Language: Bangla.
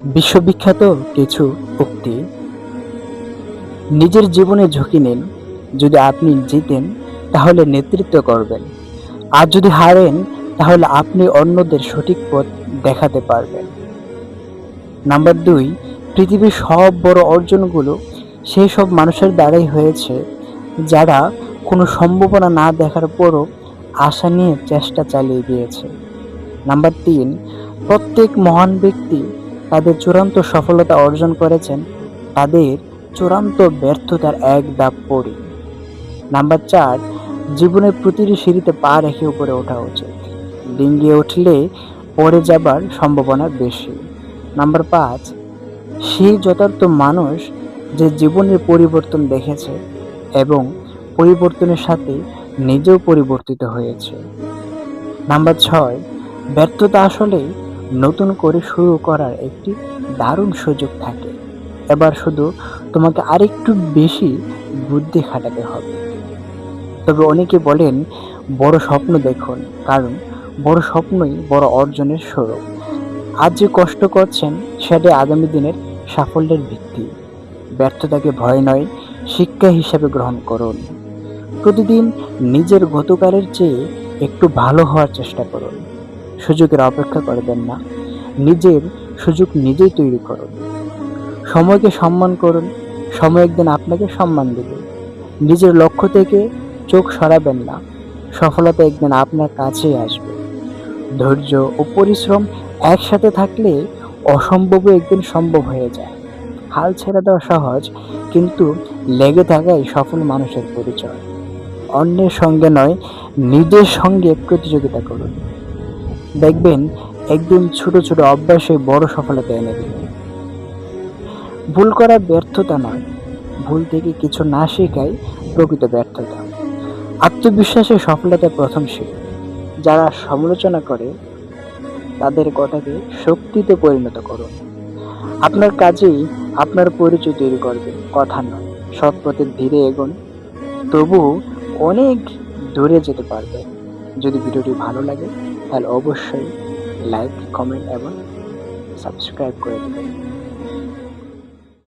বিশ্ববিখ্যাত কিছু উক্তি। নিজের জীবনে ঝুঁকি নিন। যদি আপনি জিতেন তাহলে নেতৃত্ব করবেন, আর যদি হারেন তাহলে আপনি অন্যদের সঠিক পথ দেখাতে পারবেন। নাম্বার 2, পৃথিবীর সব বড় অর্জনগুলো সেই সব মানুষের দ্বারাই হয়েছে যারা কোনো সম্ভাবনা না দেখার পরও আশা নিয়ে চেষ্টা চালিয়ে গিয়েছে। নাম্বার 3, প্রত্যেক মহান ব্যক্তি তাদের চূড়ান্ত সফলতা অর্জন করেছেন তাদের চূড়ান্ত ব্যর্থতার এক ধাপ পরে। নাম্বার 4, জীবনের প্রতিটি সিঁড়িতে পা রেখে উপরে ওঠা উচিত। ডিঙিয়ে উঠলে পড়ে যাবার সম্ভাবনা বেশি। নাম্বার 5, সেই যথার্থ মানুষ যে জীবনের পরিবর্তন দেখেছে এবং পরিবর্তনের সাথে নিজেও পরিবর্তিত হয়েছে। নাম্বার 6, ব্যর্থতা আসলে নতুন করে শুরু করার একটি দারুণ সুযোগ থাকে। এবার শুধু তোমাকে আরেকটু বেশি বুদ্ধি খাটাতে হবে। তবে অনেকে বলেন বড় স্বপ্ন দেখুন, কারণ বড় স্বপ্নই বড় অর্জনের শুরু। আজ যে কষ্ট করছেন সেটাই আগামী দিনের সাফল্যের ভিত্তি। ব্যর্থতাকে ভয় নয়, শিক্ষা হিসাবে গ্রহণ করুন। প্রতিদিন নিজের গতকালের চেয়ে একটু ভালো হওয়ার চেষ্টা করুন। সুযোগের অপেক্ষা করবেন না, নিজের সুযোগ নিজেই তৈরি করুন। সময়কে সম্মান করুন, সময় একদিন আপনাকে সম্মান দেবে। নিজের লক্ষ্য থেকে চোখ সরাবেন না, সফলতা একদিন আপনার কাছেই আসবে। ধৈর্য ও পরিশ্রম একসাথে থাকলে অসম্ভবও একদিন সম্ভব হয়ে যায়। হাল ছেড়ে দেওয়া সহজ, কিন্তু লেগে থাকাই সফল মানুষের পরিচয়। অন্যের সঙ্গে নয়, নিজের সঙ্গে প্রতিযোগিতা করুন। দেখবেন একদিন ছোট ছোট অভ্যাসে বড় সফলতা এনে দেবে। ভুল করা ব্যর্থতা নয়, ভুল থেকে কিছু না শেখাই প্রকৃত ব্যর্থতা। আত্মবিশ্বাসে সফলতার প্রথম সিঁড়ি। যারা সমালোচনা করে তাদের কথাকে শক্তিতে পরিণত করুন। আপনার কাজেই আপনার পরিচয় তৈরি করবে, কথা নয়। সৎ পথে ধীরে এগোন, তবু অনেক দূরে যেতে পারবে। যদি ভিডিওটি ভালো লাগে তাহলে অবশ্যই লাইক, কমেন্ট এবং সাবস্ক্রাইব করে দেবেন।